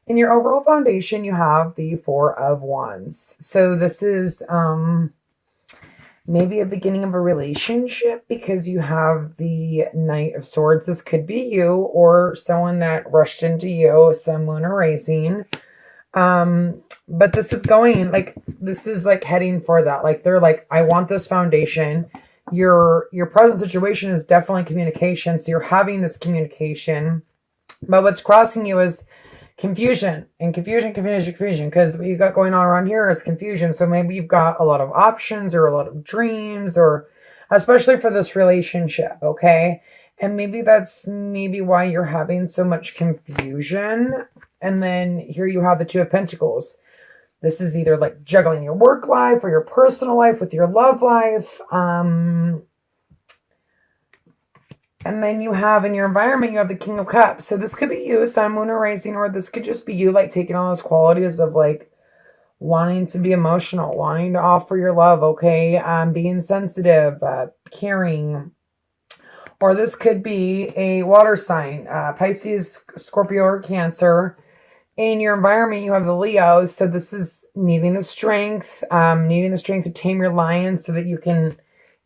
In your overall foundation, you have the Four of Wands. So this is maybe a beginning of a relationship because you have the Knight of Swords. This could be you or someone that rushed into you, Sun, Moon, or Rising. But this is going like, this is like heading for that. Like they're like, I want this foundation. Your present situation is definitely communication. So you're having this communication, but what's crossing you is confusion and confusion, because what you got going on around here is confusion. So maybe you've got a lot of options or a lot of dreams, or especially for this relationship. Okay. And maybe that's why you're having so much confusion. And then here you have the Two of Pentacles. This is either like juggling your work life or your personal life with your love life. And then you have in your environment, you have the King of Cups. So this could be you, Sun, Moon, or Rising, or this could just be you like taking on those qualities of like wanting to be emotional, wanting to offer your love, okay? Being sensitive, caring. Or this could be a water sign, Pisces, Scorpio, or Cancer. In your environment, you have the Leos. So this is needing the strength to tame your lion so that you can,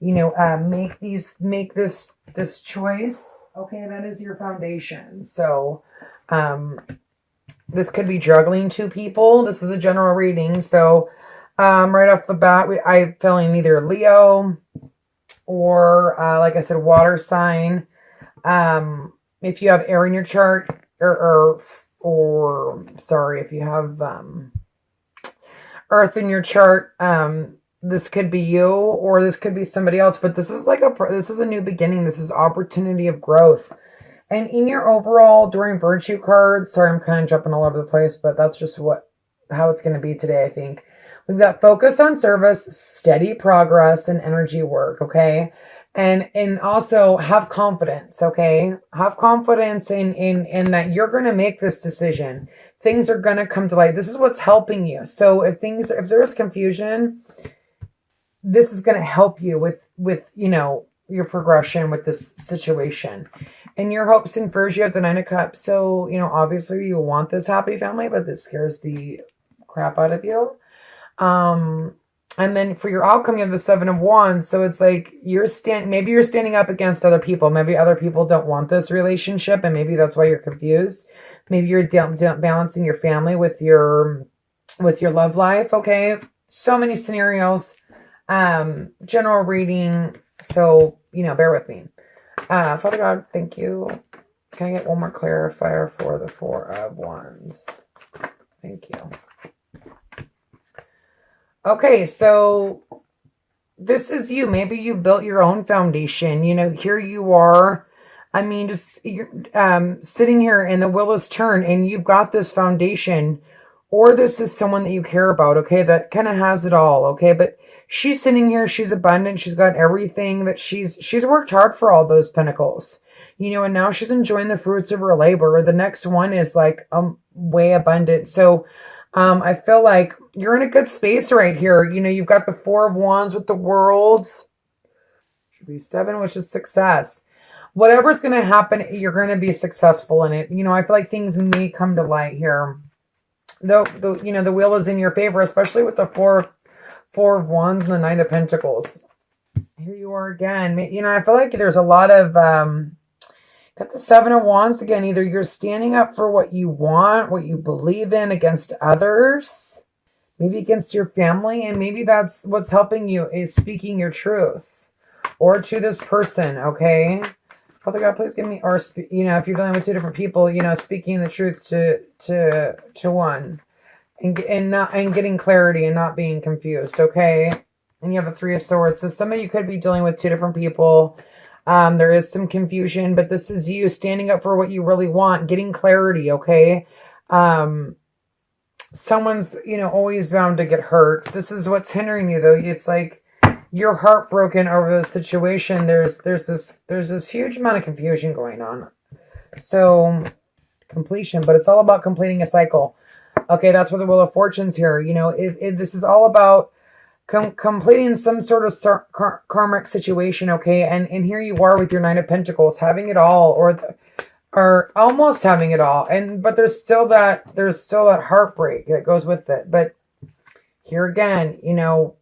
you know, make this choice. Okay, that is your foundation. So this could be juggling two people. This is a general reading. So right off the bat, I'm feeling either Leo or like I said, water sign. If you have air in your chart, or sorry, if you have earth in your chart, this could be you or this could be somebody else, but this is like this is a new beginning. This is opportunity of growth. And in your overall during virtue card, sorry, I'm kind of jumping all over the place, but that's just how it's going to be today, I think. We've got focus on service, steady progress, and energy work, okay? And also have confidence, okay? Have confidence in that you're going to make this decision. Things are going to come to light. This is what's helping you. So if there's confusion, this is going to help you with, you know, your progression with this situation. In your hopes and fears, you have the Nine of Cups. So, you know, obviously you want this happy family, but this scares the crap out of you. And then for your outcome, you have the Seven of Wands. So it's like maybe you're standing up against other people. Maybe other people don't want this relationship, and maybe that's why you're confused. Maybe you're balancing your family with your love life. Okay, so many scenarios. General reading. So you know, bear with me. Father God, thank you. Can I get one more clarifier for the Four of Wands? Thank you. Okay, so this is you. Maybe you built your own foundation. You know, here you are. I mean, just you're sitting here and the wheel is turned and you've got this foundation, or this is someone that you care about, okay, that kind of has it all, okay? But she's sitting here, she's abundant, she's got everything that she's worked hard for all those pentacles, you know, and now she's enjoying the fruits of her labor. The next one is like way abundant. So I feel like you're in a good space right here. You know, you've got the Four of Wands with the Worlds. Should be 7, which is success. Whatever's going to happen, you're going to be successful in it. You know, I feel like things may come to light here. Though, you know, the wheel is in your favor, especially with the Four of Wands and the Knight of Pentacles. Here you are again. You know, I feel like there's a lot of... got the Seven of Wands again. Either you're standing up for what you want, what you believe in against others, maybe against your family, and maybe that's what's helping you is speaking your truth or to this person, okay? Father God, please give me, or, you know, if you're dealing with two different people, you know, speaking the truth to one and getting clarity and not being confused, okay? And you have a Three of Swords. So some of you could be dealing with two different people. There is some confusion, but this is you standing up for what you really want, getting clarity, okay? Someone's, you know, always bound to get hurt. This is what's hindering you, though. It's like you're heartbroken over the situation. There's this huge amount of confusion going on. So, completion, but it's all about completing a cycle. Okay, that's where the Wheel of Fortune's here. You know, this is all about completing some sort of karmic situation, okay? And here you are with your Nine of Pentacles, having it all, or are almost having it all. But there's still that heartbreak that goes with it. But here again, you know,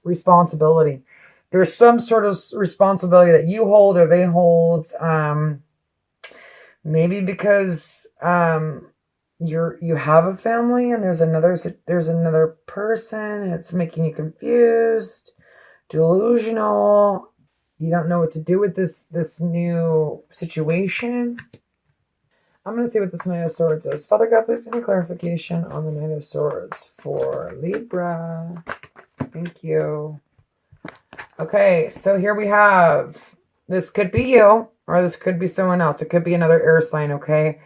responsibility. There's some sort of responsibility that you hold or they hold. Maybe because you have a family and there's another person and it's making you confused, delusional. You don't know what to do with this new situation. I'm going to see what this Knight of Swords is. Father God, please give me clarification on the Knight of Swords for Libra. Thank you. Okay, so here we have, this could be you, or this could be someone else. It could be another air sign, okay?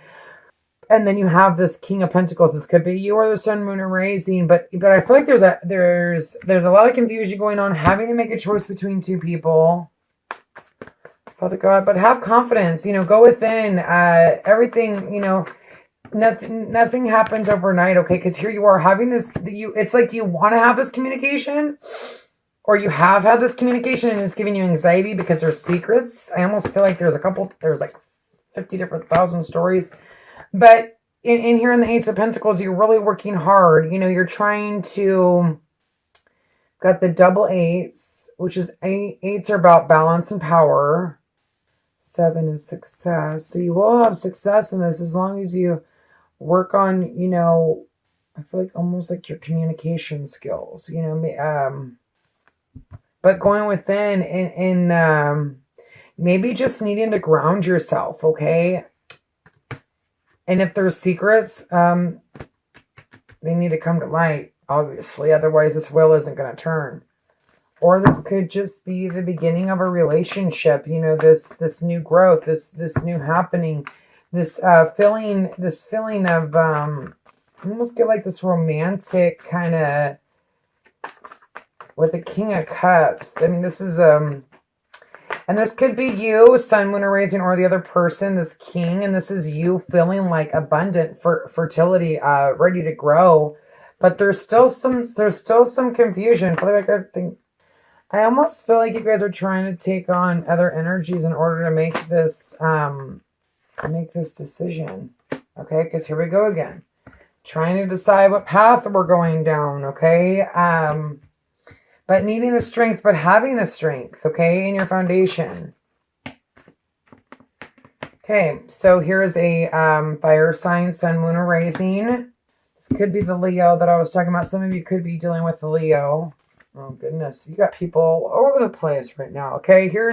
And then you have this King of Pentacles. This could be you or the Sun, Moon, and Rising. But I feel like there's a lot of confusion going on, having to make a choice between two people. Father God, but have confidence, you know, go within, everything, you know, nothing happens overnight, okay? Because here you are having this, it's like you want to have this communication, or you have had this communication and it's giving you anxiety because there's secrets. I almost feel like there's like 50 different thousand stories. But in here in the Eight of Pentacles, you're really working hard. You know, you're trying to, got the double eights, which is eights are about balance and power. 7 is success. So you will have success in this as long as you work on, you know, I feel like almost like your communication skills, you know, but going within and maybe just needing to ground yourself, okay? And if there's secrets, they need to come to light, obviously. Otherwise, this wheel isn't going to turn. Or this could just be the beginning of a relationship, you know, this new growth, this new happening, this feeling of, I almost get like this romantic kind of, with the King of Cups. I mean, this is, and this could be you, Sun, Moon, or Rising, or the other person, this King, and this is you feeling like abundant for fertility, ready to grow. But there's still some confusion. I almost feel like you guys are trying to take on other energies in order to make this decision. Okay, because here we go again. Trying to decide what path we're going down, okay? But needing the strength, but having the strength, okay, in your foundation. Okay, so here's a fire sign, Sun, Moon, or Rising. This could be the Leo that I was talking about. Some of you could be dealing with the Leo. Oh, goodness. You got people all over the place right now. Okay, here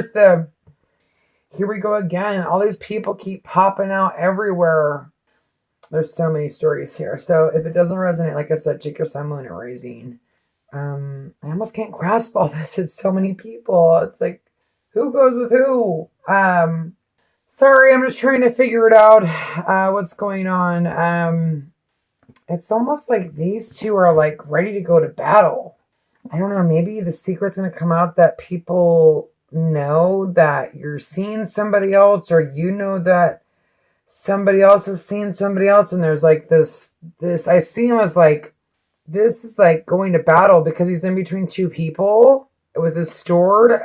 we go again. All these people keep popping out everywhere. There's so many stories here. So if it doesn't resonate, like I said, check your Sun, Moon, or Rising. I almost can't grasp all this. It's so many people. It's like, who goes with who? Sorry, I'm just trying to figure it out. What's going on? It's almost like these two are like ready to go to battle. I don't know, maybe the secret's going to come out that people know that you're seeing somebody else, or you know that somebody else is seeing somebody else, and there's like this, I see him as like, this is like going to battle because he's in between two people with his sword.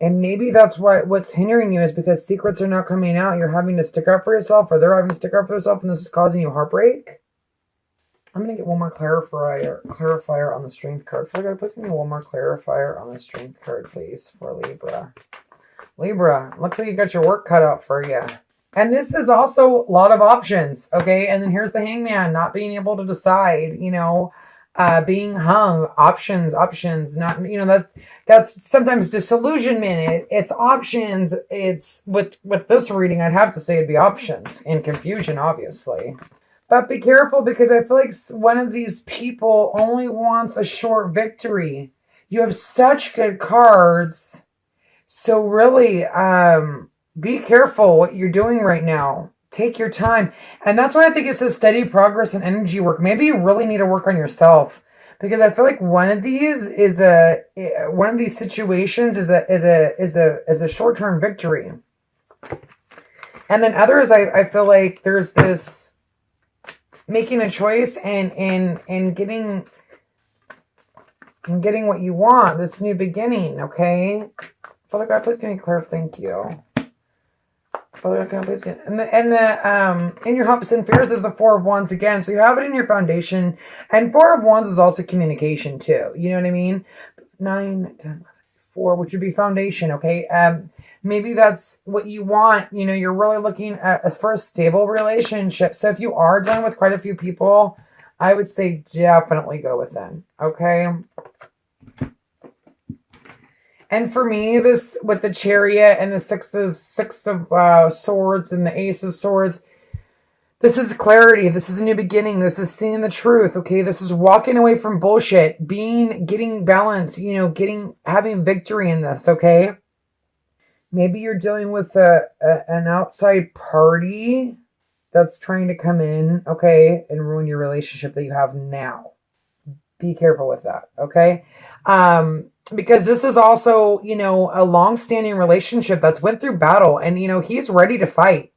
And maybe that's what's hindering you is because secrets are not coming out. You're having to stick up for yourself, or they're having to stick up for themselves, and this is causing you heartbreak. I'm going to get one more clarifier on the strength card. So I got to please give me one more clarifier on the strength card, please, for Libra. Libra, looks like you got your work cut out for you. And this is also a lot of options, okay? And then here's the Hangman, not being able to decide, you know, being hung, options, not, you know, that's sometimes disillusionment. It's options. It's with this reading, I'd have to say it'd be options and confusion, obviously. But be careful, because I feel like one of these people only wants a short victory. You have such good cards. So really, be careful what you're doing right now. Take your time. And that's why I think it says steady progress and energy work. Maybe you really need to work on yourself, because I feel like one of these situations is a short-term victory. And then others, I feel like there's this making a choice and getting what you want, this new beginning, okay? Father God, please give me clear. Thank you. Father, can I please get in your hopes and fears is the Four of Wands again. So you have it in your foundation, and Four of Wands is also communication too. You know what I mean? 9, 10, 4, which would be foundation. Okay. Maybe that's what you want. You know, you're really looking at for a stable relationship. So if you are dealing with quite a few people, I would say definitely go within. Okay. And for me, this with the Chariot and the six of Swords and the Ace of Swords, this is clarity. This is a new beginning. This is seeing the truth. Okay, this is walking away from bullshit, getting balance. You know, having victory in this. Okay, maybe you're dealing with an outside party that's trying to come in. Okay, and ruin your relationship that you have now. Be careful with that. Okay. Because this is also, you know, a long-standing relationship that's went through battle, and, you know, he's ready to fight.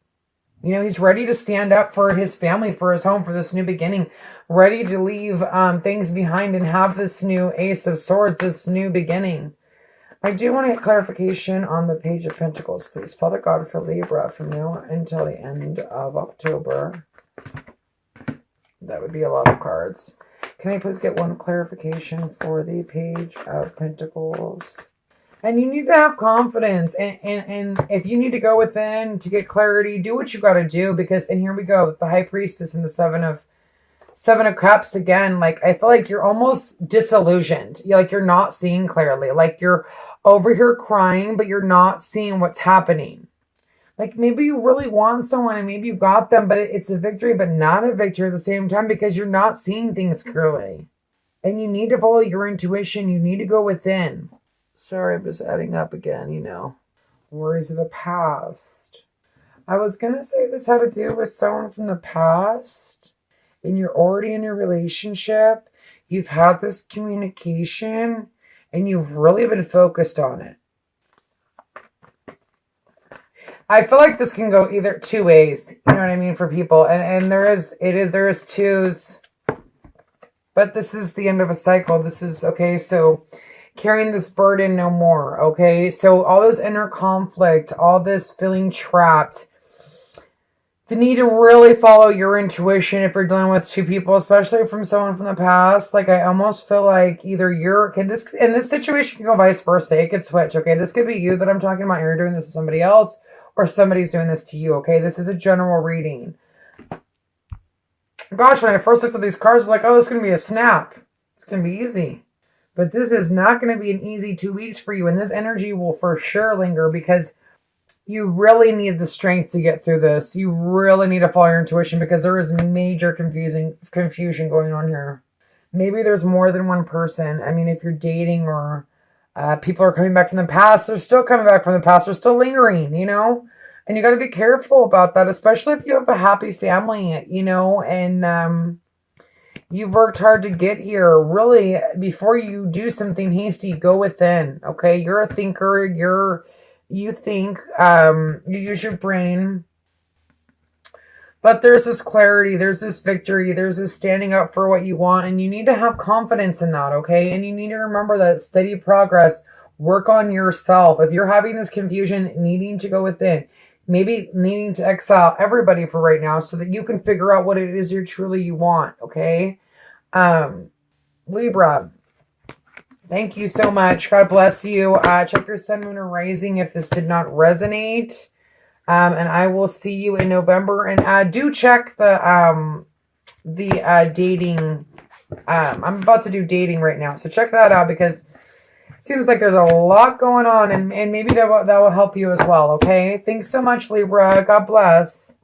You know, he's ready to stand up for his family, for his home, for this new beginning, ready to leave things behind and have this new Ace of Swords, this new beginning. I do want to get clarification on the Page of Pentacles, please. Father God, for Libra from now until the end of October. That would be a lot of cards. Can I please get one clarification for the Page of Pentacles? And you need to have confidence. And if you need to go within to get clarity, do what you got to do. Because, and here we go, the High Priestess and the Seven of Cups again. Like, I feel like you're almost disillusioned. You're not seeing clearly. Like, you're over here crying, but you're not seeing what's happening. Like, maybe you really want someone and maybe you got them, but it's a victory, but not a victory at the same time because you're not seeing things clearly. And you need to follow your intuition. You need to go within. Sorry, I'm just adding up again, you know. Worries of the past. I was going to say this had to do with someone from the past. And you're already in a relationship. You've had this communication. And you've really been focused on it. I feel like this can go either two ways, you know what I mean, for people. And there is twos, but this is the end of a cycle. This is, okay, so carrying this burden no more, okay? So all this inner conflict, all this feeling trapped, the need to really follow your intuition if you're dealing with two people, especially from someone from the past. Like, I almost feel like either in this situation can go vice versa. It could switch, okay? This could be you that I'm talking about. You're doing this to somebody else. Or somebody's doing this to you, okay? This is a general reading. Gosh, when I first looked at these cards, I was like, oh, this is going to be a snap. It's going to be easy. But this is not going to be an easy 2 weeks for you. And this energy will for sure linger because you really need the strength to get through this. You really need to follow your intuition because there is major confusion going on here. Maybe there's more than one person. I mean, if you're dating or... people are coming back from the past. They're still coming back from the past. They're still lingering, you know? And you got to be careful about that, especially if you have a happy family, you know? And you've worked hard to get here. Really, before you do something hasty, go within, okay? You're a thinker. You think. You use your brain. But there's this clarity, there's this victory, there's this standing up for what you want, and you need to have confidence in that, okay? And you need to remember that steady progress, work on yourself. If you're having this confusion, needing to go within, maybe needing to exile everybody for right now so that you can figure out what it is you want, okay? Libra, thank you so much. God bless you. Check your sun, moon, or rising if this did not resonate. And I will see you in November. And do check the dating. I'm about to do dating right now, so check that out because it seems like there's a lot going on, and maybe that will help you as well. Okay, thanks so much, Libra. God bless.